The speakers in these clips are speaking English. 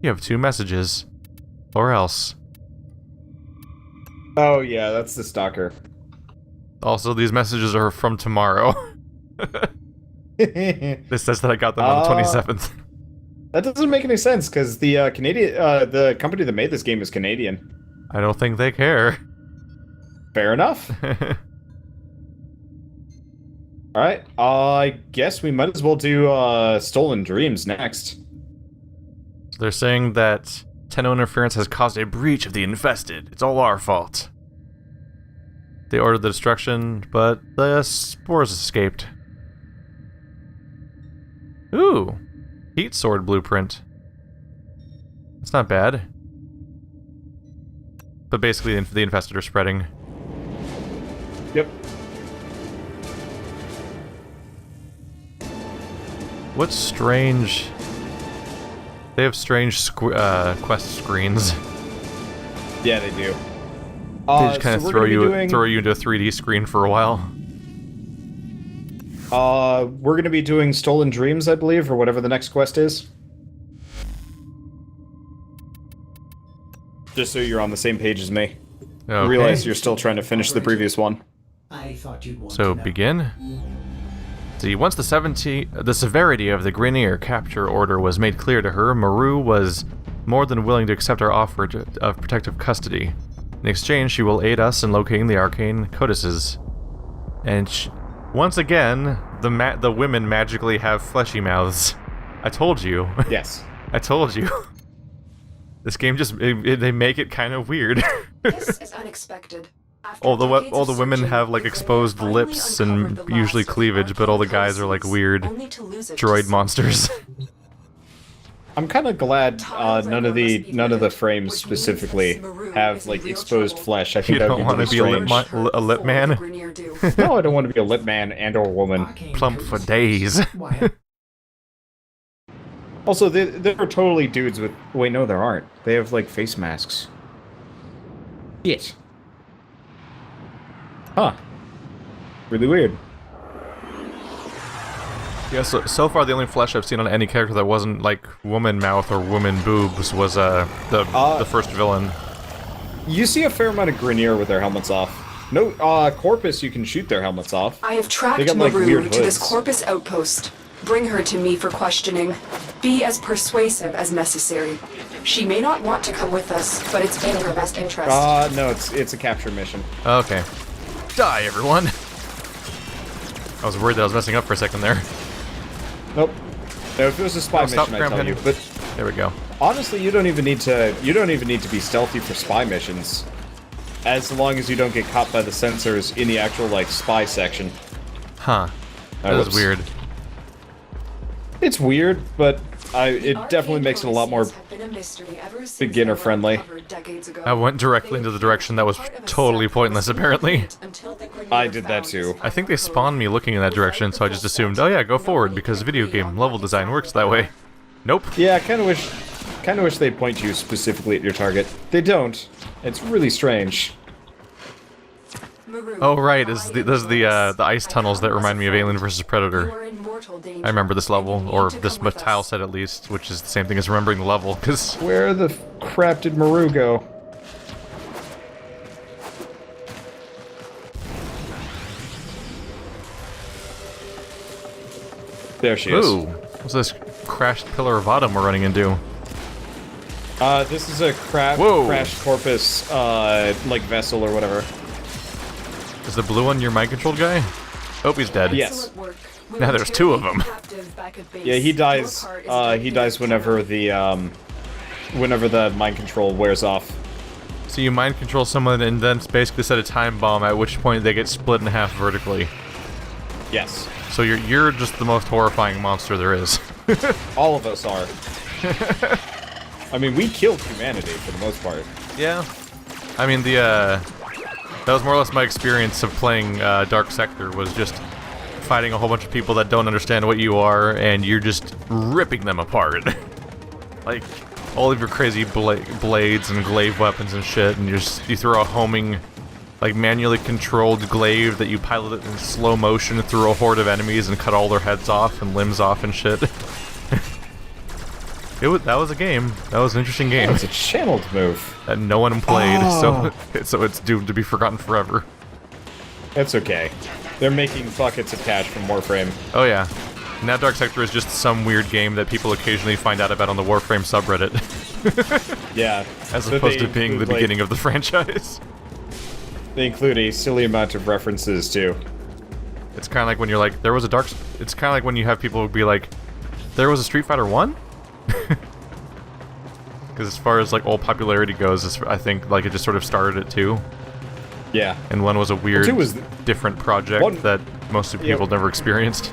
You have 2 messages. Or else. Oh yeah, that's the stalker. Also, these messages are from tomorrow. This says that I got them on the 27th. That doesn't make any sense, because the the company that made this game is Canadian. I don't think they care. Fair enough. Alright, I guess we might as well do Stolen Dreams next. So they're saying that Tenno interference has caused a breach of the infested. It's all our fault. They ordered the destruction, but the spores escaped. Ooh, heat sword blueprint. That's not bad. But basically, the infested are spreading. Yep. What's strange? They have strange quest screens. Yeah, they do. They just kind of throw you into a 3D screen for a while. We're gonna be doing Stolen Dreams, I believe, or whatever the next quest is. Just so you're on the same page as me. Okay. I realize you're still trying to finish the previous one. I thought you'd want So to know. begin. See, once the severity of the Grineer capture order was made clear to her, Maru was more than willing to accept our offer of protective custody. In exchange, she will aid us in locating the arcane codices. And once again, the women magically have fleshy mouths. I told you. Yes. I told you. This game just they make it kind of weird. This is unexpected. All the women have like exposed lips and usually cleavage, but all the guys are like weird droid monsters. I'm kind of glad none of the frames specifically have like exposed flesh. I think You that don't would want to be a lip man? No, I don't want to be a lip man and or woman. Arcane Plump for codices. days. Why, Also, they're totally dudes with. Wait, no, there aren't. They have like face masks. Shit. Huh. Really weird. Yeah, so far the only flesh I've seen on any character that wasn't like woman mouth or woman boobs was the first villain. You see a fair amount of Grineer with their helmets off. No, Corpus, you can shoot their helmets off. I have They tracked got, like, Maru weird to this hoods. Corpus outpost. Bring her to me for questioning. Be as persuasive as necessary. She may not want to come with us, but it's in her best interest. No, it's a capture mission. Okay. Die, everyone! I was worried that I was messing up for a second there. Nope. No, if it was a spy stop mission, I'd tell you. cramping. But There we go. honestly, you don't even need to be stealthy for spy missions, as long as you don't get caught by the sensors in the actual like spy section. Huh. That is whoops. weird. It's weird, but it definitely makes it a lot more beginner friendly. I went directly into the direction that was totally pointless, apparently. I did that too. I think they spawned me looking in that direction, so I just assumed, oh yeah, go forward, because video game level design works that way. Nope. Yeah, I kind of wish they'd point you specifically at your target. They don't. It's really strange. Oh right, those are the ice tunnels that remind me of Alien vs. Predator. I remember this level, or this tile set at least, which is the same thing as remembering the level, because... Where the crap did Maru go? There she is. Ooh, what's this crashed pillar of autumn we're running into? This is a Whoa. crashed corpus, like vessel or whatever. Is the blue one your mind-controlled guy? Oh, he's dead. Yes. Now there's 2 of them. Yeah, he dies. He dies whenever the mind control wears off. So you mind control someone and then basically set a time bomb, at which point they get split in half vertically. Yes. So you're just the most horrifying monster there is. All of us are. I mean, we killed humanity for the most part. Yeah. I mean, that was more or less my experience of playing Dark Sector, was just fighting a whole bunch of people that don't understand what you are, and you're just ripping them apart. Like, all of your crazy blades and glaive weapons and shit, and you throw a homing, like, manually controlled glaive that you pilot in slow motion through a horde of enemies and cut all their heads off and limbs off and shit. That was a game. That was an interesting game. It's a channeled move. That no one played, so it's doomed to be forgotten forever. It's okay. They're making buckets of cash from Warframe. Oh yeah. Now Dark Sector is just some weird game that people occasionally find out about on the Warframe subreddit. Yeah. As So opposed they to being the include, like, beginning of the franchise. They include a silly amount of references, too. It's kind of like when you're like, there was a Dark... It's kind of like when you have people be like, there was a Street Fighter 1? Because as far as like old popularity goes, I think like it just sort of started it too. Yeah. And one was a weird, Two was different project that most of people never experienced.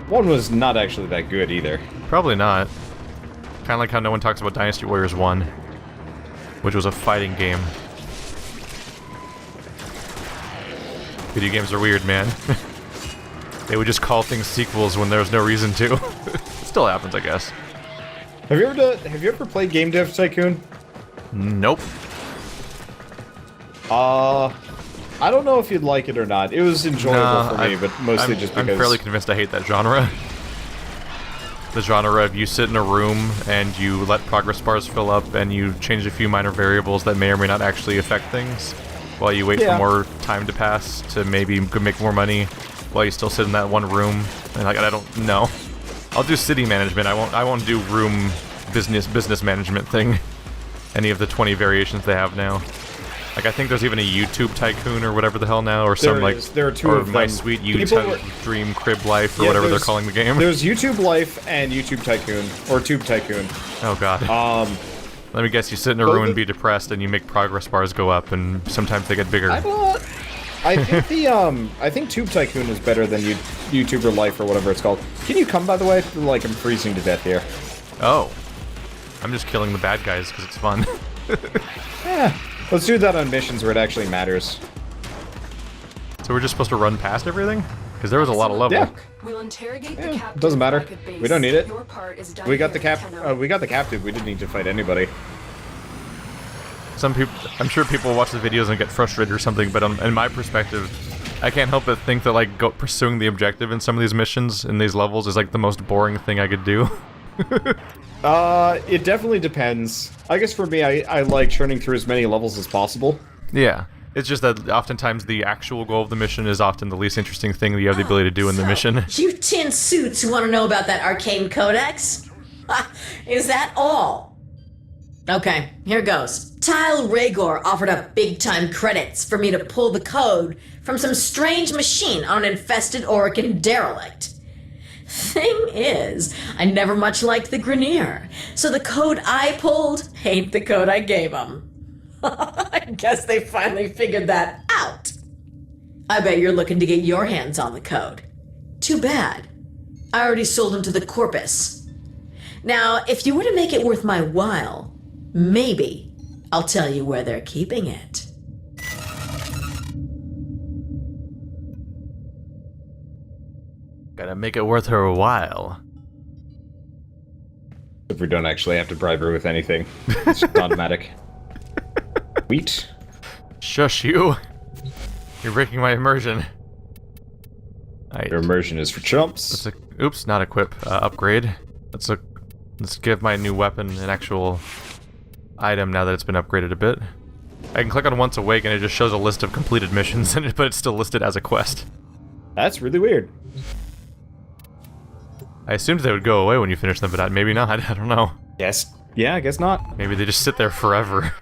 One was not actually that good either. Probably not. Kind of like how no one talks about Dynasty Warriors 1, which was a fighting game. Video games are weird, man. They would just call things sequels when there was no reason to. It still happens, I guess. Have you ever played Game Dev Tycoon? Nope. I don't know if you'd like it or not. It was enjoyable for me, but mostly just because... I'm fairly convinced I hate that genre. The genre of you sit in a room and you let progress bars fill up and you change a few minor variables that may or may not actually affect things while you wait for more time to pass to maybe make more money while you still sit in that one room. And like, I don't know. I'll do city management. I won't do room business management thing. Any of the 20 variations they have now. Like I think there's even a YouTube Tycoon or whatever the hell now, or some there are two or of My them. Sweet People Dream Crib Life or whatever they're calling the game. There's YouTube Life and YouTube Tycoon, or Tube Tycoon. Oh god. Let me guess, you sit in a room and be depressed, and you make progress bars go up, and sometimes they get bigger. I think Tube Tycoon is better than YouTuber Life or whatever it's called. Can you come, by the way? Like, I'm freezing to death here. Oh. I'm just killing the bad guys because it's fun. Yeah. Let's do that on missions where it actually matters. So we're just supposed to run past everything? Because there was a lot of level. Yeah. We'll interrogate the captive Doesn't matter. back at base. We don't need it. Your part is done We got the here, Tenno. we got the captive. We didn't need to fight anybody. Some people, I'm sure people watch the videos and get frustrated or something, but in my perspective, I can't help but think that like pursuing the objective in some of these missions in these levels is like the most boring thing I could do. It definitely depends. I guess for me, I like churning through as many levels as possible. Yeah. It's just that oftentimes the actual goal of the mission is often the least interesting thing that you have the ability to do in the mission. You tin suits who want to know about that arcane codex? Is that all? Okay, here goes. Tile Rhaegor offered up big-time credits for me to pull the code from some strange machine on an infested Orican derelict. Thing is, I never much liked the Grineer, so the code I pulled ain't the code I gave them. I guess they finally figured that out. I bet you're looking to get your hands on the code. Too bad. I already sold them to the Corpus. Now, if you were to make it worth my while, maybe I'll tell you where they're keeping it. Gotta make it worth her while. If we don't actually have to bribe her with anything. It's just automatic. Wheat. Shush you! You're breaking my immersion. Your immersion is for chumps. Oops, not equip. Upgrade. Let's give my new weapon an actual item now that it's been upgraded a bit. I can click on Once Awake and it just shows a list of completed missions, but it's still listed as a quest. That's really weird. I assumed they would go away when you finish them, but maybe not. I don't know. Yes. Yeah, I guess not. Maybe they just sit there forever.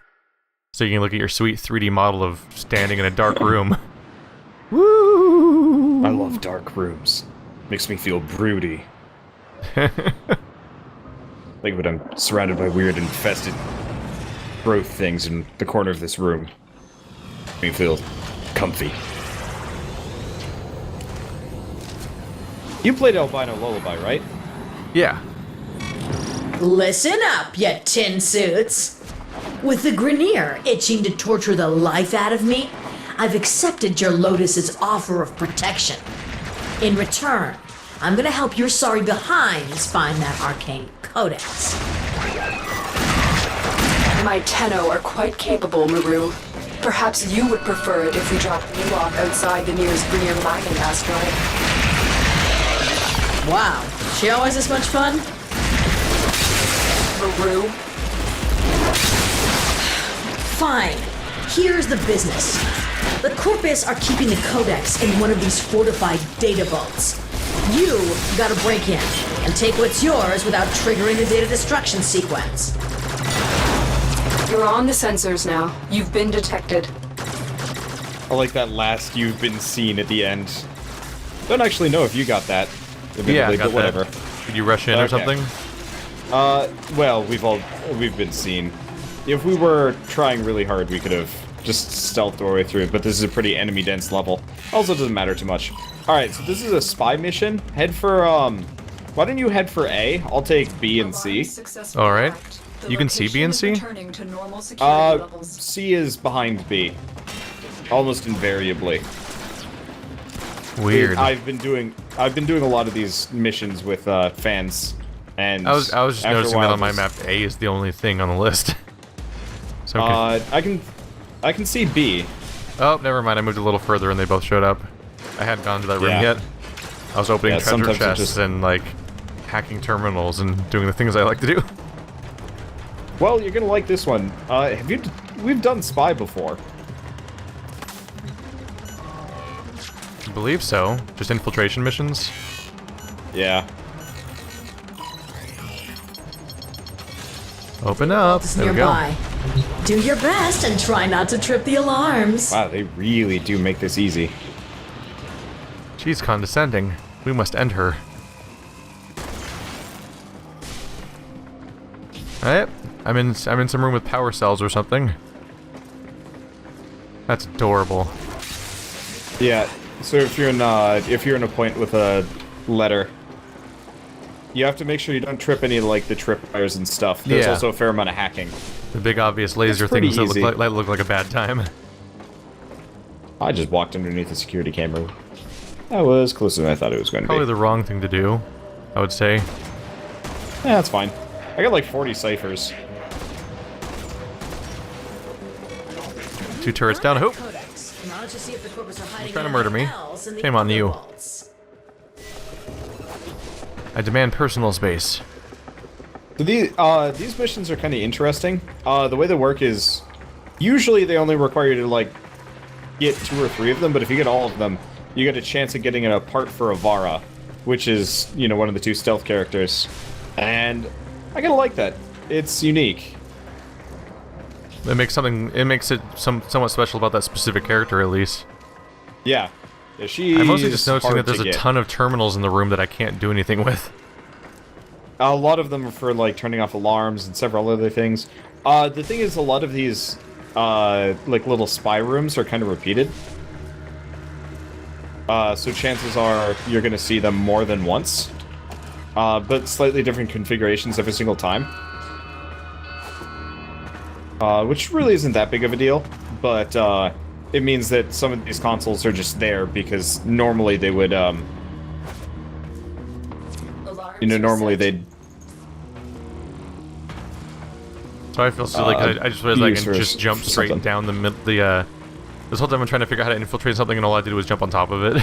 So you can look at your sweet 3D model of standing in a dark room. Woo! I love dark rooms. Makes me feel broody. Like when I'm surrounded by weird infested growth things in the corner of this room. Makes me feel comfy. You played Albino Lullaby, right? Yeah. Listen up, you tin suits. With the Grineer itching to torture the life out of me, I've accepted your Lotus's offer of protection. In return, I'm gonna help your sorry behinds find that arcane codex. My Tenno are quite capable, Maru. Perhaps you would prefer it if we dropped you off outside the nearest Grineer mining asteroid. Wow, she always this much fun? through? Fine. Here's the business. The Corpus are keeping the Codex in one of these fortified data vaults. You gotta break in and take what's yours without triggering the data destruction sequence. You're on the sensors now. You've been detected. I like that last "you've been seen" at the end. Don't actually know if you got that. Yeah, I admittedly, got but whatever. that. Did you rush in or something? Well, we've been seen. If we were trying really hard, we could have just stealthed our way through it, but this is a pretty enemy-dense level. Also, doesn't matter too much. Alright, so this is a spy mission. Head for, why don't you head for A? I'll take B and C. Alright. You can see B and C? C is behind B. Almost invariably. Weird. I've been doing a lot of these missions with, fans, and... I was just after a noticing while, that on my just- map, A is the only thing on the list. So, okay. I can see B. Oh, never mind. I moved a little further and they both showed up. I hadn't gone to that room Yeah. yet. I was opening Yeah, treasure sometimes it chests just- and, like, hacking terminals and doing the things I like to do. Well, you're gonna like this one. We've done spy before. I believe so. Just infiltration missions. Yeah. Open up. It's There we nearby. Do your best and try not to trip the alarms. Wow, they really do make this easy. go. She's condescending. We must end her. Alright. I'm in some room with power cells or something. That's adorable. Yeah. So if you're in a point with a letter, you have to make sure you don't trip any like the tripwires and stuff. There's Yeah. also a fair amount of hacking. The big obvious laser pretty things that easy. look like a bad time. I just walked underneath the security camera. That was closer than I thought it was going to Probably be. the wrong thing to do, I would say. Yeah, that's fine. I got like 40 ciphers. 2 turrets down. Hoop! Codex. Now let's just see if the Corpus are hiding trying to murder me. anything else in the Shame on other you. vaults. I demand personal space. So these missions are kind of interesting. The way they work is, usually they only require you to like get 2 or 3 of them, but if you get all of them, you get a chance of getting a part for Avara, which is, you know, one of the 2 stealth characters. And I kinda like that. It's unique. It makes it somewhat special about that specific character, at least. Yeah. Yeah, she's I'm mostly just noticing hard that there's to a get. ton of terminals in the room that I can't do anything with. A lot of them are for like turning off alarms and several other things. The thing is, a lot of these like little spy rooms are kind of repeated. So chances are you're gonna see them more than once, but slightly different configurations every single time. Which really isn't that big of a deal, but it means that some of these consoles are just there because normally they would, you know, normally they'd. So I feel silly because I just realized I can use just for jump straight something. down this whole time I'm trying to figure out how to infiltrate something and all I did was jump on top of it.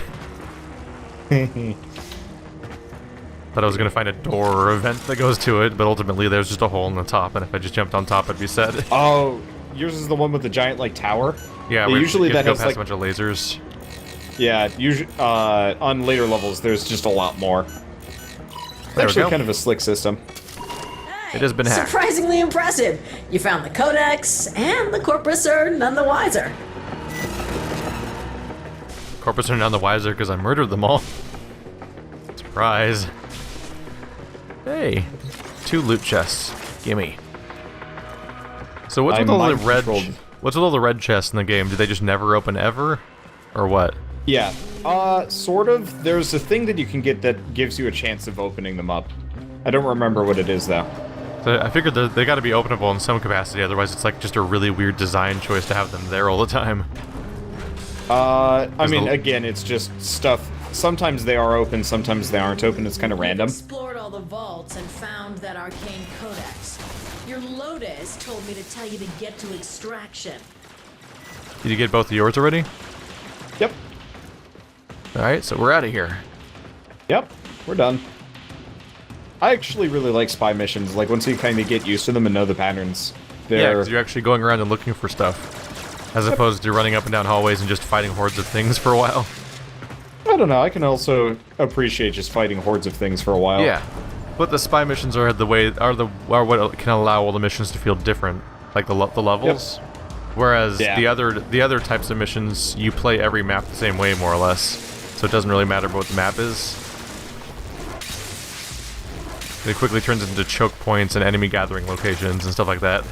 Thought I was gonna find a door or a vent that goes to it, but ultimately there's just a hole in the top, and if I just jumped on top, I'd be set. Oh, yours is the one with the giant like tower. Yeah, Usually you have that to go has past like a bunch of lasers. yeah. Usually on later levels, there's just a lot more. It's There we actually go. kind of a slick system. It has been hacked. Surprisingly impressive. You found the Codex, and the Corpus are none the wiser. Corpus are none the wiser because I murdered them all. Surprise. Hey, 2 loot chests. Gimme. So what's I with all the mind-controlled. what's with all the red chests in the game? Do they just never open ever, or what? Yeah. Sort of. There's a thing that you can get that gives you a chance of opening them up. I don't remember what it is though. So I figured they got to be openable in some capacity. Otherwise, it's like just a really weird design choice to have them there all the time. I mean, the- again, it's just stuff. Sometimes they are open, sometimes they aren't open. It's kind of random. Explored all the vaults and found that arcane codex. Your Lotus told me to tell you to get to extraction. Did you get both of yours already? Yep. All right, so we're out of here. Yep. We're done. I actually really like spy missions. Like, once you kind of get used to them and know the patterns, Yeah, they're... because you're actually going around and looking for stuff, as opposed to running up and down hallways and just fighting hordes of things for a while. I don't know, I can also appreciate just fighting hordes of things for a while. Yeah, but the spy missions are what can allow all the missions to feel different, like the levels. Yep. Whereas the other types of missions, you play every map the same way more or less, so it doesn't really matter what the map is. It quickly turns into choke points and enemy gathering locations and stuff like that.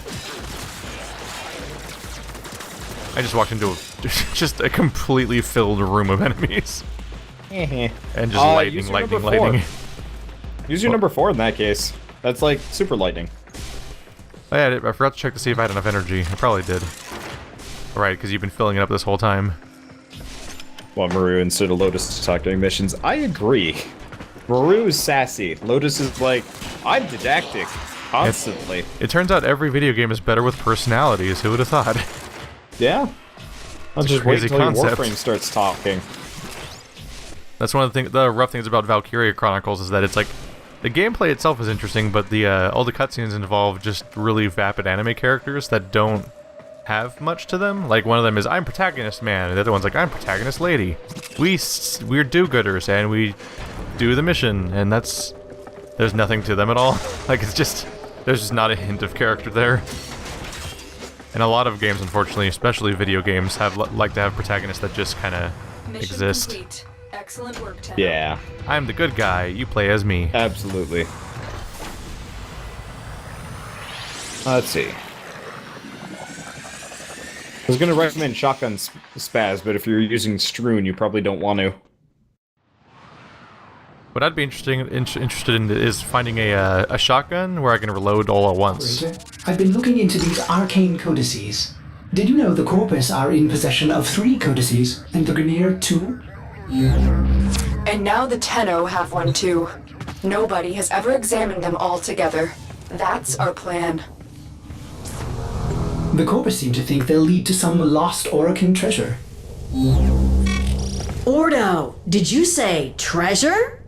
I just walked into just a completely filled room of enemies. And just lightning. Use your number 4 in that case. That's like super lightning. Oh yeah, I forgot to check to see if I had enough energy. I probably did. Alright, because you've been filling it up this whole time. Want Maru instead of Lotus to talk during missions? I agree. Maru is sassy. Lotus is like, I'm didactic. Constantly. It turns out every video game is better with personalities. Who would have thought? Yeah. I'll just wait crazy until concept. Warframe starts talking. That's one of the rough things about Valkyria Chronicles is that it's like the gameplay itself is interesting, but the all the cutscenes involve just really vapid anime characters that don't have much to them. Like one of them is I'm protagonist man, and the other one's like I'm protagonist lady. We're do-gooders and we do the mission, and there's nothing to them at all. Like there's just not a hint of character there. And a lot of games, unfortunately, especially video games, like to have protagonists that just kind of exist. Complete. Excellent work, Tenno. Yeah. I'm the good guy, you play as me. Absolutely. Let's see. I was going to recommend Shotgun Spaz, but if you're using Strewn, you probably don't want to. What I'd be interested in is finding a shotgun where I can reload all at once. I've been looking into these arcane codices. Did you know the Corpus are in possession of 3 codices, and the Grineer 2? And now the Tenno have one too. Nobody has ever examined them all together. That's our plan. The Corpus seem to think they'll lead to some lost Orokin treasure. Ordo, did you say treasure?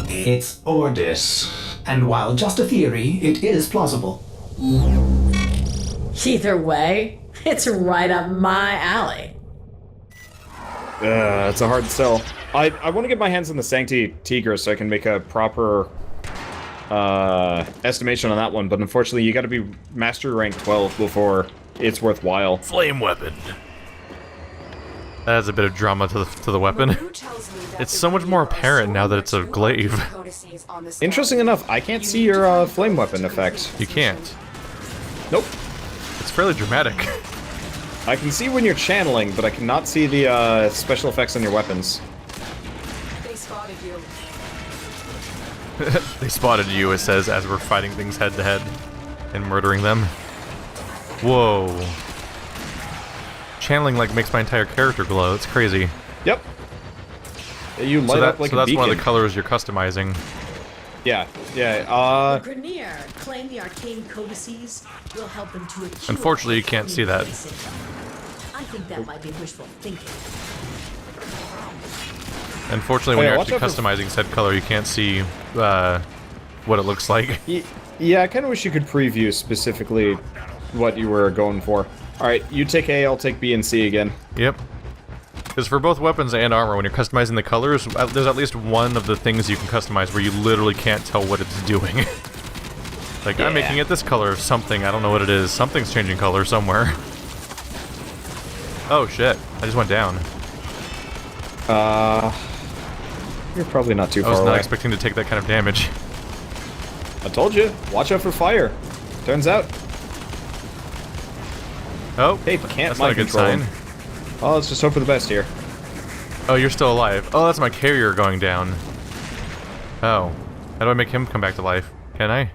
It's Ordis, and while just a theory, it is plausible. Either way, it's right up my alley. It's a hard sell. I want to get my hands on the Sancti Tigris so I can make a proper estimation on that one, but unfortunately you gotta be Master Rank 12 before it's worthwhile. Flame weapon. That adds a bit of drama to the weapon. It's so much more apparent now that it's a glaive. Interesting enough, I can't see your flame weapon effect. You can't. Nope. It's fairly dramatic. I can see when you're channeling, but I cannot see the special effects on your weapons. They spotted you. They spotted you, it says, as we're fighting things head to head and murdering them. Whoa. Channeling like makes my entire character glow. It's crazy. Yep. You light up like a beacon. So that's one of the colors you're customizing. Yeah, yeah, The Grineer claim the arcane codices will help them to achieve. Unfortunately, you can't see that. I think that might be wishful thinking. Unfortunately, when you're actually customizing said color, you can't see what it looks like. Yeah, I kind of wish you could preview specifically what you were going for. Alright, you take A, I'll take B and C again. Yep. Because for both weapons and armor, when you're customizing the colors, there's at least one of the things you can customize where you literally can't tell what it's doing. Like, yeah. I'm making it this color of something, I don't know what it is. Something's changing color somewhere. Oh shit, I just went down. You're probably not too far away. I was not away. expecting to take that kind of damage. I told you, watch out for fire. Turns out. Oh, hey, can't that's not a good sign. Oh, let's just hope for the best here. Oh, you're still alive. Oh, that's my carrier going down. Oh. How do I make him come back to life? Can I?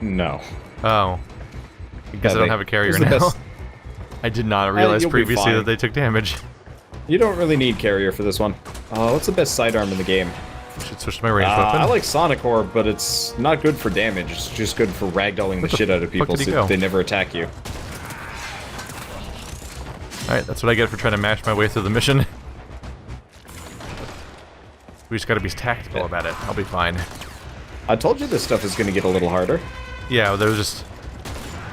No. Oh. I guess I don't have a carrier now. I did not realize previously that they took damage. You don't really need carrier for this one. What's the best sidearm in the game? I should switch to my ranged weapon. I like Sonic Orb, but it's not good for damage. It's just good for ragdolling the shit out of people so they never attack you. Alright, that's what I get for trying to mash my way through the mission. We just gotta be tactical about it. I'll be fine. I told you this stuff is gonna get a little harder. Yeah, there was just...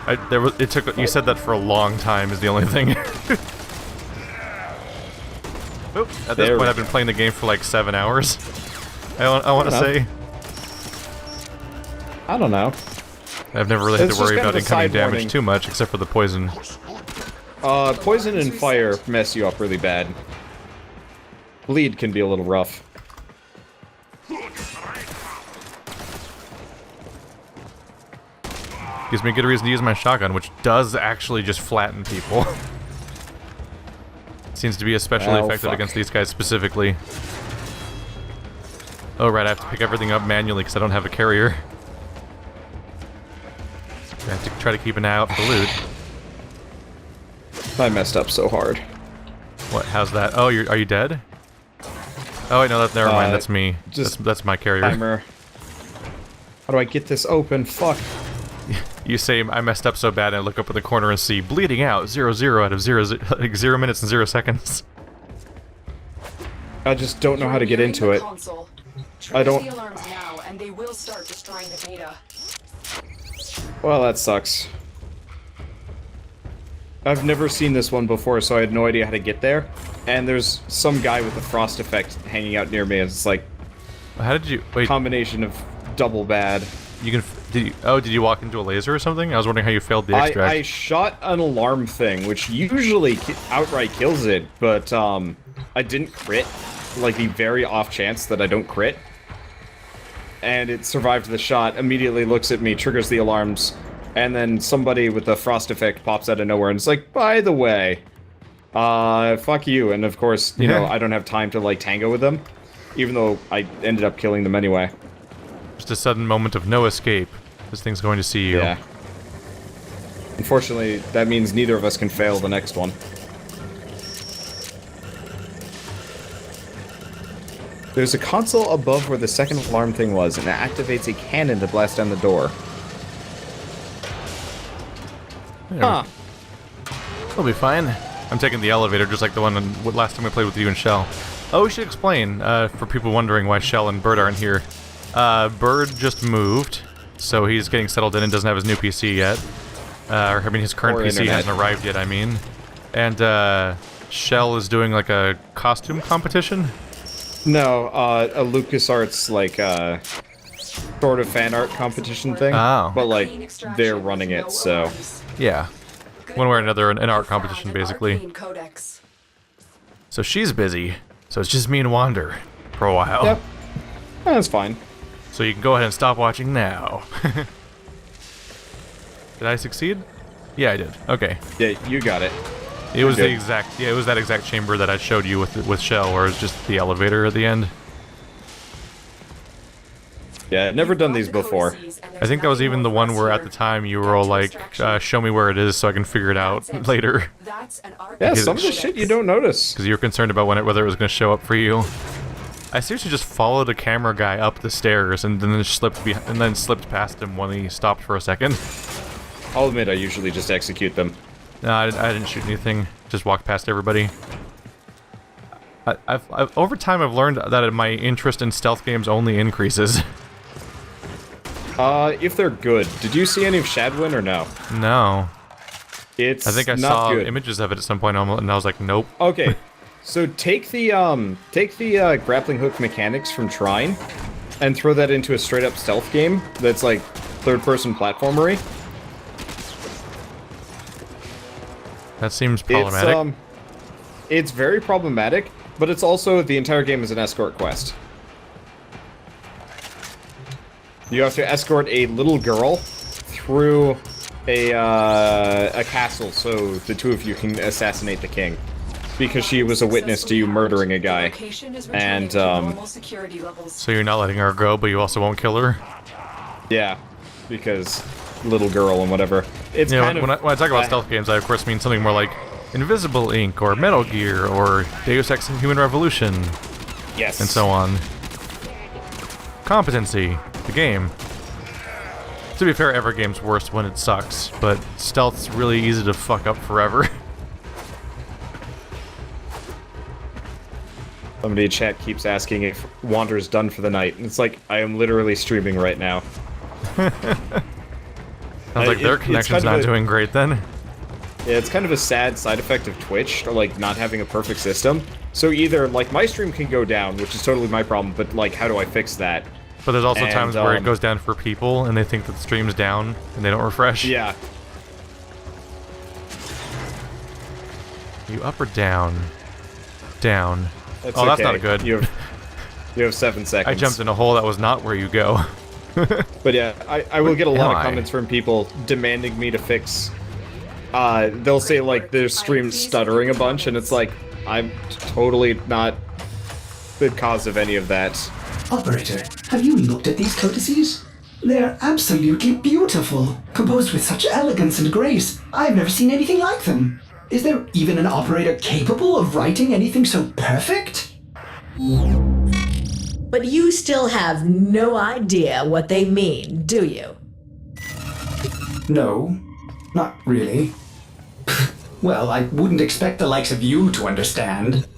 it took... You said that for a long time is the only thing. Oop, at this point, I've been playing the game for like 7 hours. I want to say. I don't know. I've never really had It's to worry just kind about of a incoming side damage warning. too much, except for the poison. Poison and fire mess you up really bad. Bleed can be a little rough. Gives me a good reason to use my shotgun, which does actually just flatten people. Seems to be especially effective against these guys specifically. Oh right, I have to pick everything up manually because I don't have a carrier. I have to try to keep an eye out for loot. I messed up so hard. What? How's that? Oh, are you dead? Oh wait, no, never mind. That's me. That's my carrier. Timer. How do I get this open? Fuck. You say I messed up so bad, and I look up at the corner and see bleeding out 0 out of 0, like 0 minutes and 0 seconds. I just don't know how to get into it. I don't. The alarms now, and they will start destroying the data. Well, that sucks. I've never seen this one before, so I had no idea how to get there. And there's some guy with a frost effect hanging out near me. It's like How did you wait? combination of double bad. You can. Did you walk into a laser or something? I was wondering how you failed the extract. I shot an alarm thing, which usually outright kills it, but I didn't crit. Like the very off chance that I don't crit. And it survived the shot, immediately looks at me, triggers the alarms, and then somebody with the frost effect pops out of nowhere and it's like, by the way, fuck you. And of course, you know, I don't have time to like tango with them, even though I ended up killing them anyway. Just a sudden moment of no escape. This thing's going to see you. Yeah. Unfortunately, that means neither of us can fail the next one. There's a console above where the second alarm thing was, and it activates a cannon to blast down the door. Yeah. We'll be fine. I'm taking the elevator, just like the one last time we played with you and Shell. Oh, we should explain, for people wondering why Shell and Bird aren't here. Bird just moved, so he's getting settled in and doesn't have his new PC yet. Or, I mean, his current PC hasn't arrived yet, I mean. And, Shell is doing, like, a costume competition? No, a LucasArts, like, sort of fan art competition thing. Oh. But, like, they're running it, so... Yeah. One way or another, an art competition, basically. So she's busy, so it's just me and Wander for a while. Yep. That's fine. So you can go ahead and stop watching now. Did I succeed? Yeah, I did. Okay. Yeah, you got it. It was the exact, it was that exact chamber that I showed you with Shell, where it's just the elevator at the end. Yeah, I've never done these before. I think that was even the one where at the time you were all like, show me where it is so I can figure it out later. Yeah, some of the shit you don't notice. Because you were concerned about whether it was going to show up for you. I seriously just followed a camera guy up the stairs and then slipped past him when he stopped for a second. I'll admit I usually just execute them. No, I didn't shoot anything. Just walked past everybody. Over time, I've learned that my interest in stealth games only increases. If they're good. Did you see any of Shadwin or no? No. It's I think I not saw good. images of it at some point, and I was like, nope. Okay, so take the grappling hook mechanics from Trine, and throw that into a straight-up stealth game that's like third-person platformery. That seems problematic. It's very problematic, but it's also the entire game is an escort quest. You have to escort a little girl through a castle so the two of you can assassinate the king. Because she was a witness to you murdering a guy. And, So you're not letting her go, but you also won't kill her? yeah, because little girl and whatever. It's You know, kind of... when I talk about stealth games, I of course mean something more like Invisible Ink, or Metal Gear, or Deus Ex Human Revolution, Yes. and so on. Competency, the game. To be fair, every game's worse when it sucks, but stealth's really easy to fuck up forever. Somebody in chat keeps asking if Wander's done for the night, and it's like, I am literally streaming right now. Sounds like their connection's not doing great then. Yeah, it's kind of a sad side effect of Twitch, or like not having a perfect system. So either like my stream can go down, which is totally my problem, but like how do I fix that? But there's also times where it goes down for people and they think that the stream's down and they don't refresh. Yeah. You up or down? Down. That's That's not good. You have 7 seconds. I jumped in a hole that was not where you go. But yeah, I will get a lot am of I? comments from people demanding me to fix. They'll say like their stream's stuttering a bunch, and it's like I'm totally not the cause of any of that. Operator, have you looked at these codices? They're absolutely beautiful, composed with such elegance and grace. I've never seen anything like them. Is there even an operator capable of writing anything so perfect? But you still have no idea what they mean, do you? No, not really. Well, I wouldn't expect the likes of you to understand.